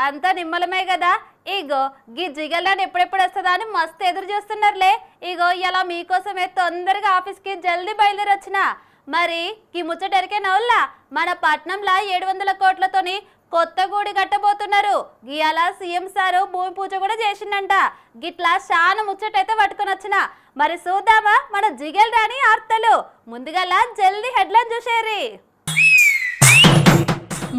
అంతా నిమ్మలమే కదా. ఇగో గీ జిగల్లాని ఎప్పుడెప్పుడు వస్తుందా అని మస్తు ఎదురు చూస్తున్నారులే. ఇగో ఇలా మీకోసమే తొందరగా ఆఫీస్కి జల్దీ బయలుదేరి వచ్చిన. మరి ఈ ముచ్చటరికే నవ్వులా మన పట్నంలో 700 కోట్లతోని కొత్త గుడి కట్టబోతున్నారు. గియాల సీఎం సారు భూమి పూజ కూడా చేసిండంట. గిట్లా చాలా ముచ్చటైతే పట్టుకొని వచ్చిన. మరి చూద్దామా మన జిగల్ రాణి ఆర్తలు. ముందుగా జల్దీ హెడ్లైన్ చూసేరి.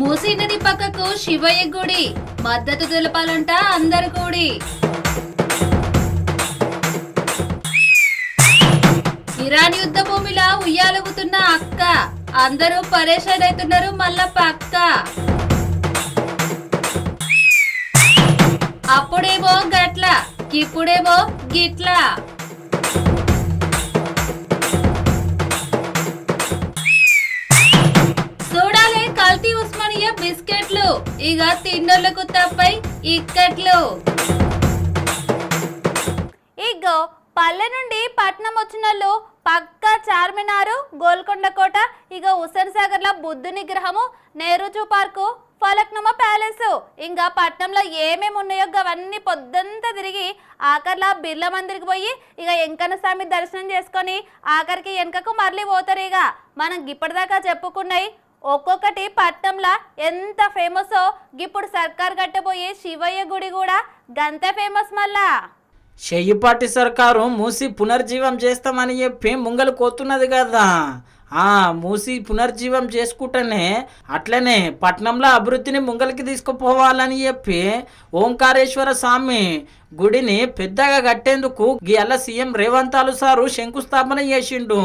మూసీ నది పక్కకు శివయ్య గుడి, మద్దతు తెలపాలంట అందరు కూడి. ఇరాన్ యుద్ధ భూమిలా ఉయ్యాలుగుతున్న అక్క, అందరూ పరేషాన్ అవుతున్నారు మళ్ళా పక్క. అప్పుడేమో గట్ల, ఇప్పుడేమో గిట్ల. చూడాలి కల్తీ ఉస్మానియా బిస్కెట్లు, ఇక తిన్నోళ్లకు తప్పై ఇక్కట్లు. ఇగో పల్లె నుండి పట్నం వచ్చినోళ్ళు పక్కా చార్మినారు, గోల్కొండ కోట, ఇక హుస్సేన్ సాగర్ లో బుద్ధుని విగ్రహము, నెహ్రూ పార్కు, ఫలక్నుమా ప్యాలెస్, ఇంకా పట్నంలో ఏమేమి ఉన్నాయో అవన్నీ పొద్దంతా తిరిగి ఆఖరిలా బిర్లా మందిరికి పోయి ఇక వెంకన్న స్వామి దర్శనం చేసుకొని ఆఖరికి వెనకకు మరలి పోతారు. ఇక మనం ఇప్పటిదాకా చెప్పుకున్నాయి ఒక్కొక్కటి పట్నంలో ఎంత ఫేమసో ఇప్పుడు సర్కార్ కట్టబోయే శివయ్య గుడి కూడా గంతే ఫేమస్. మళ్ళా చెయ్యిపాటి సర్కారు మూసి పునర్జీవం చేస్తామని చెప్పి ముంగలు కోతున్నది కదా. మూసి పునర్జీవం చేసుకుంటేనే అట్లనే పట్నంలో అభివృద్ధిని ముంగలికి తీసుకుపోవాలని చెప్పి ఓంకారేశ్వర స్వామి గుడిని పెద్దగా కట్టేందుకు గీయాల సీఎం రేవంత్ సారు శంకుస్థాపన చేసిండు.